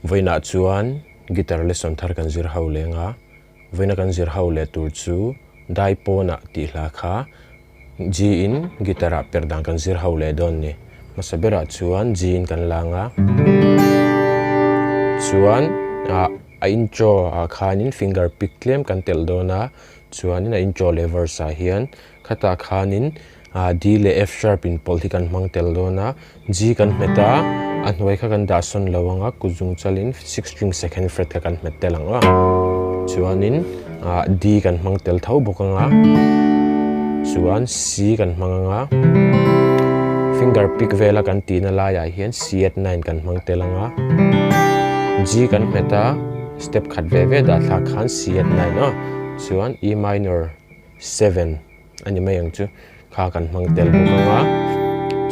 voina chuan guitar lesson thar kan zir ho lenga voina kan zir ho le tur chu Daipawnah ti hla kha G in guitar Perhdan kan zir ho le don ni masabera chuan G in kan langa chuan a intro a khanin finger pick klem kan tel dona chuanin a intro le verse a hian khata khanin D le F sharp in pol hi kan hmang tel dona G kan meta a hnuai kha kan da son lawanga kuzung chalin 6 string second fret kha kan met telanga chuanin D kan hmang tel tho bokanga chuan C kan hmanganga finger pick vela kan tina la ya hian C9 kan hmang telanga G kan meta step khat ve ve da thla khan C9 chuan E minor 7 ani mayang chu kha kan hmang tel bokanga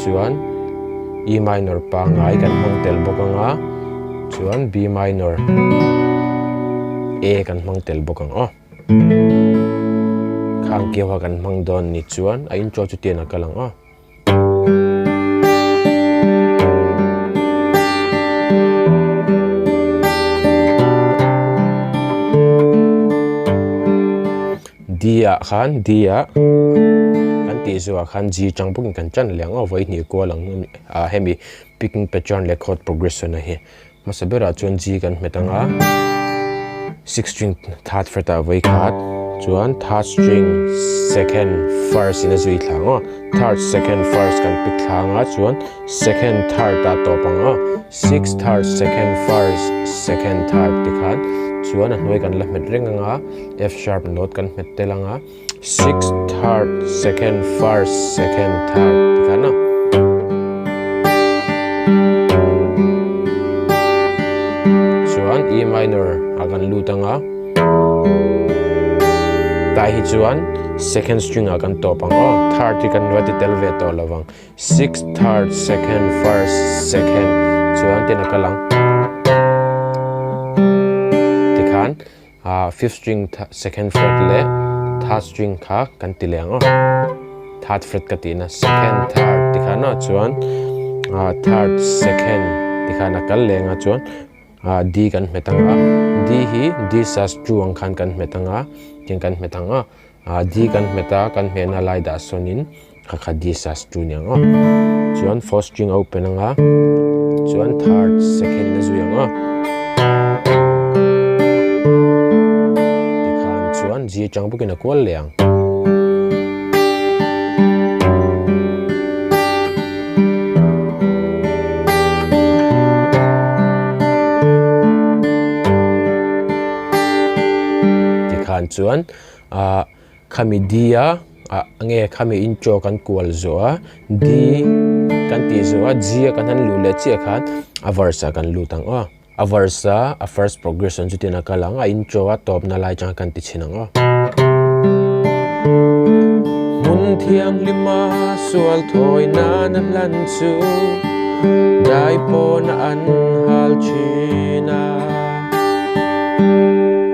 chuan E minor pa ngai kan hmang tel bokanga chuan B minor A kan hmang tel bokanga khang kewa kan hmang don ni chuan a intro chu tian a kalang dia khan dia kan ti zo khan G chang bukin kan chan leng voi ni ko lang hemi picking pattern le chord progression a hi masabera chuan G kan metanga 6 string third fret a voi khat chuan third string second first in a zui thlang third second first kan pick thanga chuan second third ta topanga 6 third second first second third tikhan chuan a hnuai kan la met renganga F sharp note kan met telanga 6 third second first second third tikhana chuan E minor akan lutanga tai hi chuan second string akan topanga third kan wati tel ve to lawang 6 third second first second chuan tin akalang tikhan fifth string second fret le third string kha kan tileng third fret katina second third tikhana chuan third second tikhana kal lenga chuan D kan metanga D hi D sus chuang khan kan metanga tin kan metanga D kan meta kan mena lai da sonin kha D sus chu nyang chuan fourth string open anga chuan third second na zuyanga tikhan chuan G chang bukin a kwal leang chuan khami dia nge khami intro kan kual zo D kan ti zo G kan han lu le chi khan a verse kan lu tang a verse a first progression chu tin a kalang a intro a top na lai chang kan ti chinang mun thiam lima sual thoi na nan lan chu Daipawnah an hal china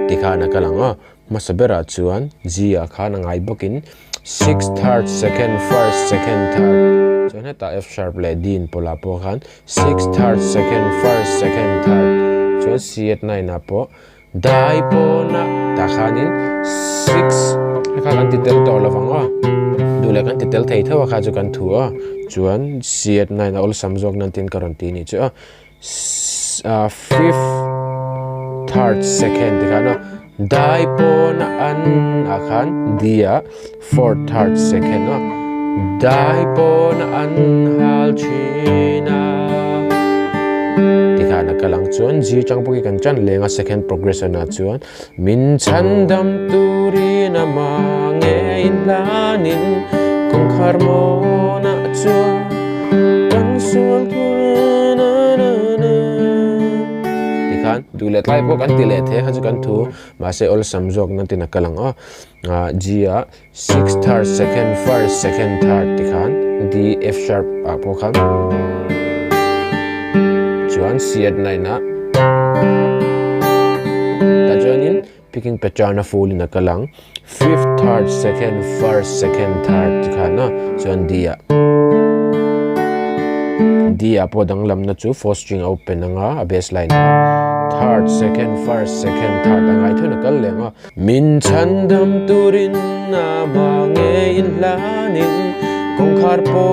tikhana kalang masabera chuan G a khana ngai bokin 6 third second first second third chuan heta F sharp le D in pola po khan 6 third second first second third chuan C9 na po Daipawnah ta khanin 6 kha kan titel to lawanga dule kan titel thei thawa kha chu kan thu chuan C9 na ol samjok nan tin karon ti ni chu fifth third second tikhana Daipawnah an akhan dia fourth third second Daipawnah an hal china tikhana kalang chuan G chang buki kan chan lenga second progression na chuan min chandam turina ma ngei lanin kong harmona chuan kan sual du let lai po kan ti le the ha chu kan thu ma se ol samjok nan tin akalang G a 6 third second first second third tikhan D F sharp a po khan chuan C9 na ta chuanin picking pattern a full in akalang fifth third second first second third tikhan chuan D a D a po dang lam na chu fourth string open anga a bass line third second first second third angai thuna kal lenga min chan dam turin na ma ngei in lanin kong khar po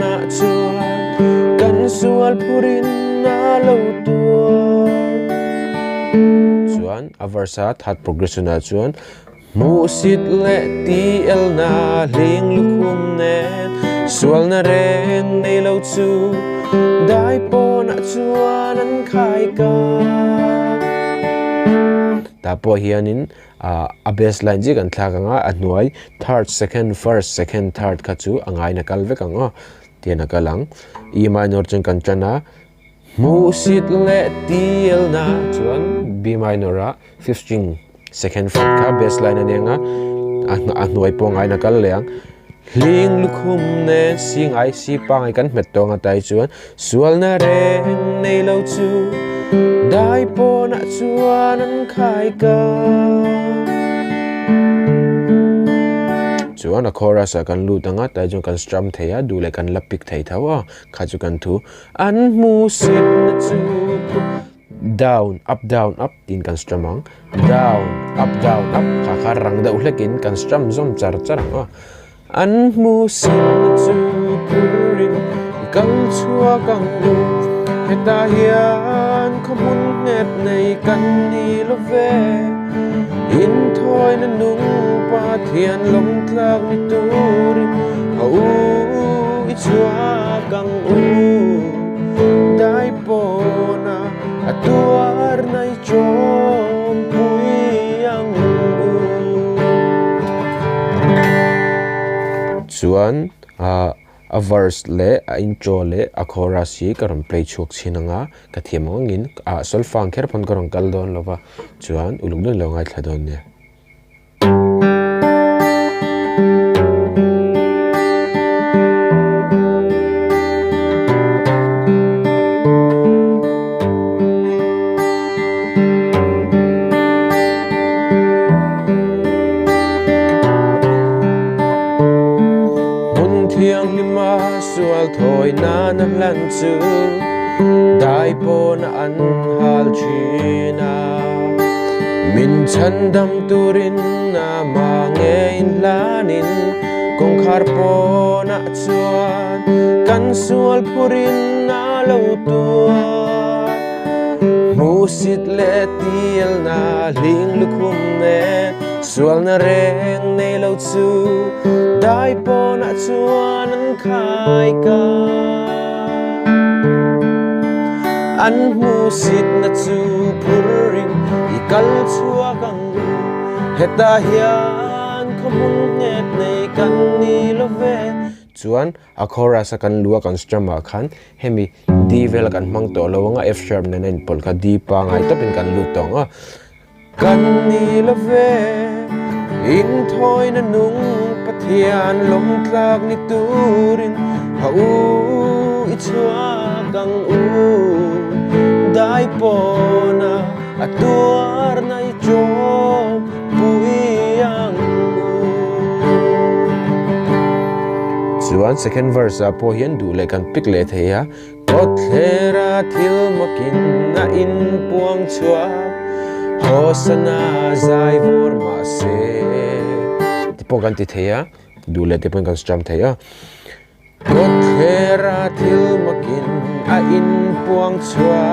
na chuan kan sual purin na lo tua chuan avarsa third progression na chuan mu sit le ti el na ling lukhum nen sual na reng nei lo chu Daipawnah chuan an khai ka tapo hianin a baseline ji kan thlak anga a hnuai third second first second third kha chu angai na kal vek anga tiana kalang e minor chung kan chana mu sit le ti el na chuan b minor a fifth string second fret kha baseline ania a hnuai po ngai na kal leang ling lukhum nen sing ai si pa ngai kan met to nga tai chuan sual na reng nei lo chu Daipawnah chuan an khai ka chuan a chorus a kan lut anga tai chung kan strum theia dule kan lapik thei thawa kha chu kan thu an mu sit na chu down up tin kan strum ang down up kha kha rang da uhlekin kan strum zom char anga an mu sit na chu purin kal chua kang lu heta hian khamun net nei kan ni lo ve in thoi na nung pa thian lom thlak ni turin au I chua kang u Daipawnah atuar nai chom pui ang u chuan a verse le a intro le a chorus hi karon play chuk chinanga ka thiamangin a solfang kher pon karon kal don lova chuan uluk don longai thladon ne sual thoi na nam lan chu Daipawnah an hal china min chan dam turin na ma ngei lanin kong khar po na chuan kan sual purin na lo tua mu sit le tiel na ling lukhum ne sual na reng nei lo chu Daipawnah chuan an khai ka an mu sit na chu purin I kal chua kang heta hian khamun net nei kan ni lo ve chuan a chorus a kan lua kan strum a khan hemi D vel kan mang to lo nga F sharp na nen pol ka D pa ngai topin kan lu tong a kan ni lo ve in thoi na nung pathian lom thlak ni turin au I chua kang u Daipawnah atuar nai chom pui ang u chuan second verse a po hian du le kan pik le theia kot thera thil makin na in puang chua hosana zai vor ma se tipo kan ti theia du le te pon kan strum theia kot thera thil makin a in puang chua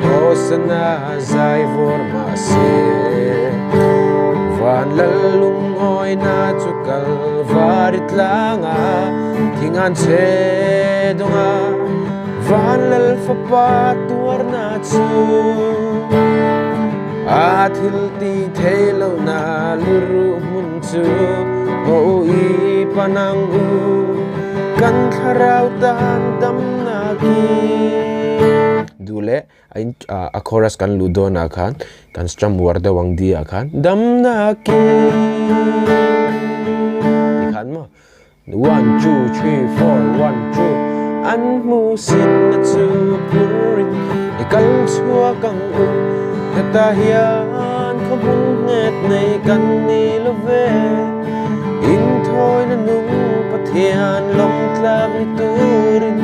hosana zai vor ma se van lalung oi na chukal varit langa thingan che donga van lal fa pa tuar na chu athil ti thelo na luru mun chu ho I panang u kan tharau tan dam na ki dule a chorus kan ludo na khan kan strum warda wang di a khan dam na ki khan mo 1 2 3 4 1 2 an mu sin na chu purin I kal chua kang u heta hian khamun net nei kan ni lo ve in thoi na nung pathian lom thlak ni turin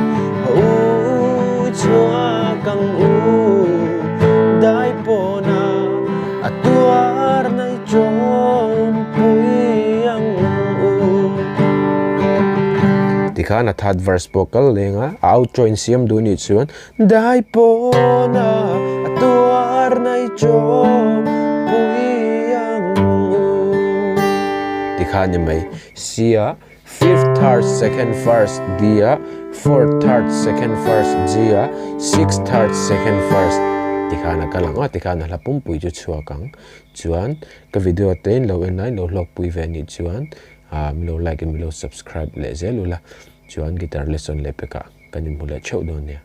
au I chua kang u tikha na third verse vocal lenga outro in siam du ni chuan Daipawnah atuar nai cho puyang tikha ni mai sia fifth third second first dia fourth third second first gia sixth third second first tikha na kalanga tikha na lapum pui chu chua kang chuan ka video ten lo enai lo hlawkpui ve ni chuan milo like and milo subscribe le zelula chuan guitar lesson lepeka kanin mula chau don nia